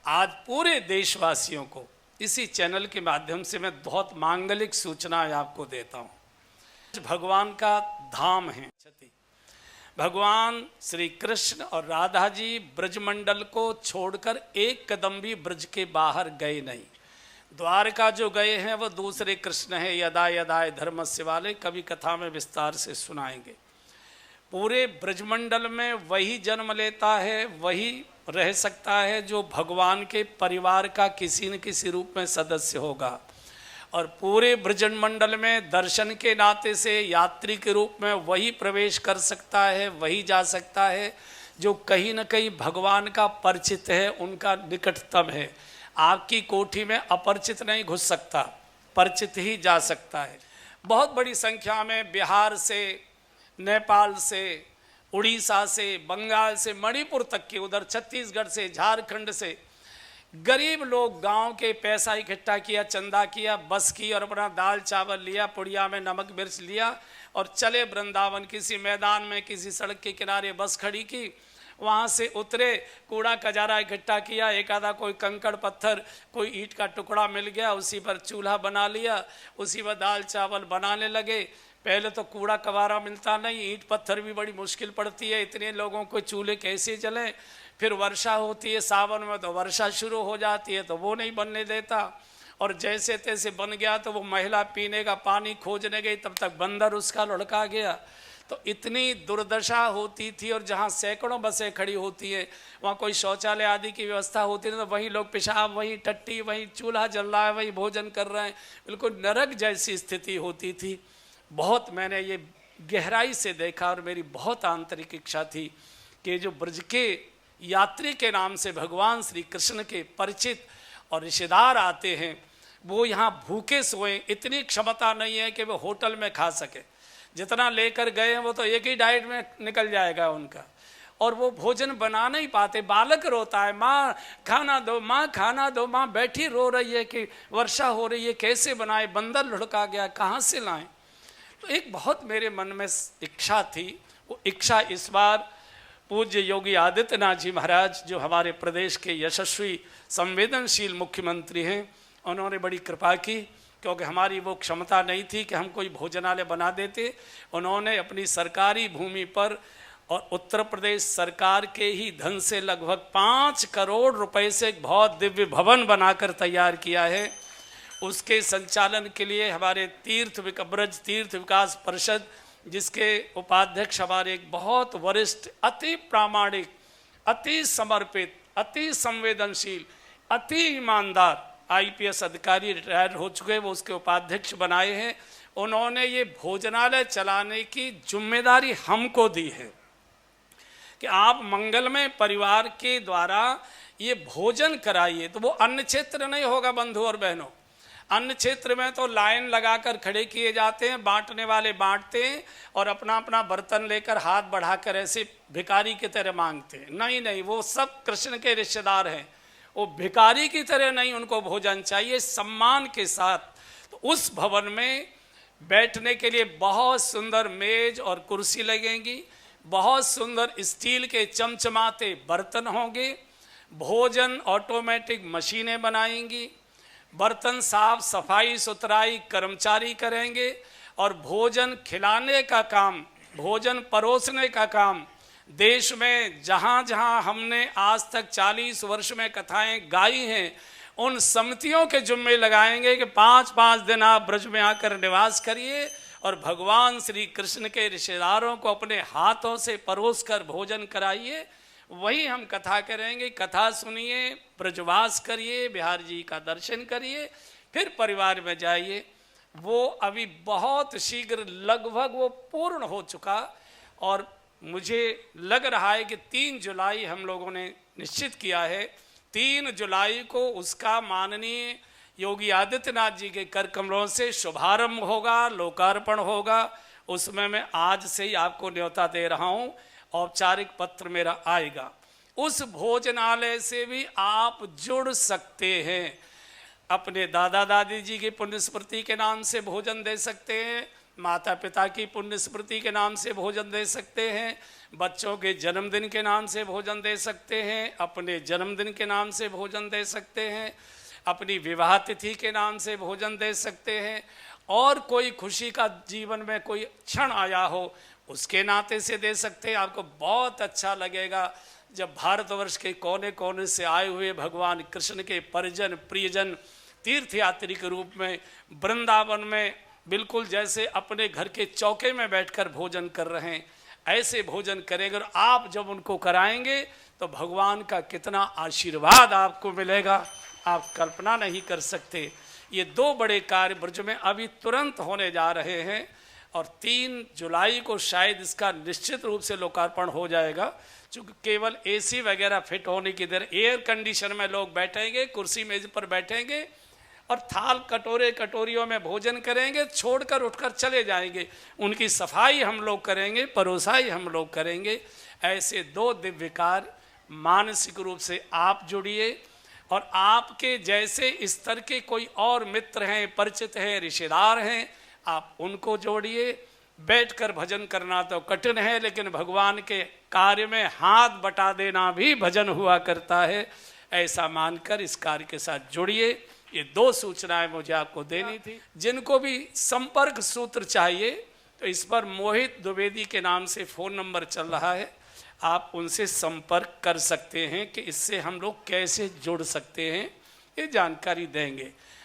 आज पूरे देशवासियों को इसी चैनल के माध्यम से मैं बहुत मांगलिक सूचनाएं आपको देता हूं। भगवान का धाम है। भगवान श्री कृष्ण और राधा जी ब्रजमंडल को छोड़कर एक कदम भी ब्रज के बाहर गए नहीं। द्वारका जो गए हैं वो दूसरे कृष्ण है, यदा यदा धर्मस्य वाले, कभी कथा में विस्तार से सुनाएंगे। पूरे ब्रजमंडल में वही जन्म लेता है, वही रह सकता है जो भगवान के परिवार का किसी न किसी रूप में सदस्य होगा। और पूरे ब्रजमंडल में दर्शन के नाते से यात्री के रूप में वही प्रवेश कर सकता है, वही जा सकता है जो कहीं न कहीं भगवान का परिचित है, उनका निकटतम है। आपकी कोठी में अपरिचित नहीं घुस सकता, परिचित ही जा सकता है। बहुत बड़ी संख्या में बिहार से, नेपाल से, उड़ीसा से, बंगाल से, मणिपुर तक के, उधर छत्तीसगढ़ से, झारखंड से गरीब लोग गांव के पैसा इकट्ठा किया, चंदा किया, बस की और अपना दाल चावल लिया, पुड़िया में नमक मिर्च लिया और चले वृंदावन। किसी मैदान में किसी सड़क के किनारे बस खड़ी की, वहाँ से उतरे, कूड़ा कजारा इकट्ठा किया, एक आधा कोई कंकड़ पत्थर, कोई ईंट का टुकड़ा मिल गया, उसी पर चूल्हा बना लिया, उसी पर दाल चावल बनाने लगे। पहले तो कूड़ा कबारा मिलता नहीं, ईंट पत्थर भी बड़ी मुश्किल पड़ती है, इतने लोगों को चूल्हे कैसे जलें। फिर वर्षा होती है सावन में, तो वर्षा शुरू हो जाती है तो वो नहीं बनने देता, और जैसे तैसे बन गया तो वो महिला पीने का पानी खोजने गई, तब तक बंदर उसका लुढ़का गया। तो इतनी दुर्दशा होती थी। और जहाँ सैकड़ों बसें खड़ी होती हैं वहाँ कोई शौचालय आदि की व्यवस्था होती नहीं, तो वहीं लोग पेशाब, वहीं टट्टी, वहीं चूल्हा जल रहा है, वहीं भोजन कर रहे हैं। बिल्कुल नरक जैसी स्थिति होती थी। बहुत मैंने ये गहराई से देखा और मेरी बहुत आंतरिक इच्छा थी कि जो ब्रज के यात्री के नाम से भगवान श्री कृष्ण के परिचित और रिश्तेदार आते हैं, वो यहाँ भूखे सोए। इतनी क्षमता नहीं है कि वो होटल में खा सके। जितना लेकर गए हैं वो तो एक ही डाइट में निकल जाएगा उनका, और वो भोजन बना नहीं पाते। बालक रोता है, माँ खाना दो, माँ खाना दो, माँ बैठी रो रही है कि वर्षा हो रही है, कैसे बनाए, बंदर लुढ़का गया, कहाँ से लाएं। तो एक बहुत मेरे मन में इच्छा थी। वो इच्छा इस बार पूज्य योगी आदित्यनाथ जी महाराज, जो हमारे प्रदेश के यशस्वी संवेदनशील मुख्यमंत्री हैं, उन्होंने बड़ी कृपा की, क्योंकि हमारी वो क्षमता नहीं थी कि हम कोई भोजनालय बना देते। उन्होंने अपनी सरकारी भूमि पर और उत्तर प्रदेश सरकार के ही धन से लगभग 5 करोड़ रुपए से एक बहुत दिव्य भवन बनाकर तैयार किया है। उसके संचालन के लिए हमारे ब्रज तीर्थ विकास परिषद, जिसके उपाध्यक्ष हमारे एक बहुत वरिष्ठ, अति प्रामाणिक, अति समर्पित, अति संवेदनशील, अति ईमानदार IPS अधिकारी रिटायर हो चुके, वो उसके उपाध्यक्ष बनाए हैं। उन्होंने ये भोजनालय चलाने की जिम्मेदारी हमको दी है कि आप मंगलमय परिवार के द्वारा ये भोजन कराइए। तो वो अन्य क्षेत्र नहीं होगा बंधु और बहनों। अन्य क्षेत्र में तो लाइन लगाकर खड़े किए जाते हैं, बांटने वाले बांटते हैं और अपना अपना बर्तन लेकर हाथ बढ़ाकर ऐसे भिखारी की तरह मांगते हैं। नहीं नहीं, वो सब कृष्ण के रिश्तेदार हैं। वो भिखारी की तरह नहीं, उनको भोजन चाहिए सम्मान के साथ। तो उस भवन में बैठने के लिए बहुत सुंदर मेज और कुर्सी लगेंगी, बहुत सुंदर स्टील के चमचमाते बर्तन होंगे, भोजन ऑटोमेटिक मशीनें बनाएंगी, बर्तन साफ सफाई सुथराई कर्मचारी करेंगे, और भोजन खिलाने का काम, भोजन परोसने का काम देश में जहाँ जहाँ हमने आज तक 40 वर्ष में कथाएं गाई हैं, उन समितियों के जुम्मे लगाएंगे कि 5-5 दिन आप ब्रज में आकर निवास करिए और भगवान श्री कृष्ण के रिश्तेदारों को अपने हाथों से परोस कर भोजन कराइए। वही हम कथा करेंगे। कथा सुनिए, ब्रजवास करिए, बिहार जी का दर्शन करिए, फिर परिवार में जाइए। वो अभी बहुत शीघ्र लगभग वो पूर्ण हो चुका, और मुझे लग रहा है कि 3 जुलाई हम लोगों ने निश्चित किया है। 3 जुलाई को उसका माननीय योगी आदित्यनाथ जी के कर कमलों से शुभारंभ होगा, लोकार्पण होगा। उसमें मैं आज से ही आपको न्योता दे रहा हूँ, औपचारिक पत्र मेरा आएगा। उस भोजनालय से भी आप जुड़ सकते हैं। अपने दादा दादी जी की पुण्य स्मृति के नाम से भोजन दे सकते हैं, माता पिता की पुण्य स्मृति के नाम से भोजन दे सकते हैं, बच्चों के जन्मदिन के नाम से भोजन दे सकते हैं, अपने जन्मदिन के नाम से भोजन दे सकते हैं, अपनी विवाह तिथि के नाम से भोजन दे सकते हैं, और कोई खुशी का जीवन में कोई क्षण आया हो उसके नाते से दे सकते हैं। आपको बहुत अच्छा लगेगा जब भारतवर्ष के कोने कोने से आए हुए भगवान कृष्ण के परिजन प्रियजन तीर्थयात्री के रूप में वृंदावन में बिल्कुल जैसे अपने घर के चौके में बैठकर भोजन कर रहे हैं, ऐसे भोजन करेंगे। और आप जब उनको कराएंगे तो भगवान का कितना आशीर्वाद आपको मिलेगा, आप कल्पना नहीं कर सकते। ये दो बड़े कार्य ब्रज में अभी तुरंत होने जा रहे हैं, और 3 जुलाई को शायद इसका निश्चित रूप से लोकार्पण हो जाएगा, क्योंकि केवल एसी वगैरह फिट होने की देर, एयर कंडीशन में लोग बैठेंगे, कुर्सी मेज पर बैठेंगे और थाल कटोरे कटोरियों में भोजन करेंगे, छोड़कर उठकर चले जाएंगे। उनकी सफाई हम लोग करेंगे, परोसाई हम लोग करेंगे। ऐसे 2 दिव्य कार्य मानसिक रूप से आप जुड़िए, और आपके जैसे स्तर के कोई और मित्र हैं, परिचित हैं, रिश्तेदार हैं, आप उनको जोड़िए। बैठकर भजन करना तो कठिन है, लेकिन भगवान के कार्य में हाथ बटा देना भी भजन हुआ करता है। ऐसा मानकर इस कार्य के साथ जुड़िए। ये 2 सूचनाएं मुझे आपको देनी थी। जिनको भी संपर्क सूत्र चाहिए तो इस पर मोहित द्विवेदी के नाम से फ़ोन नंबर चल रहा है, आप उनसे संपर्क कर सकते हैं कि इससे हम लोग कैसे जुड़ सकते हैं, ये जानकारी देंगे।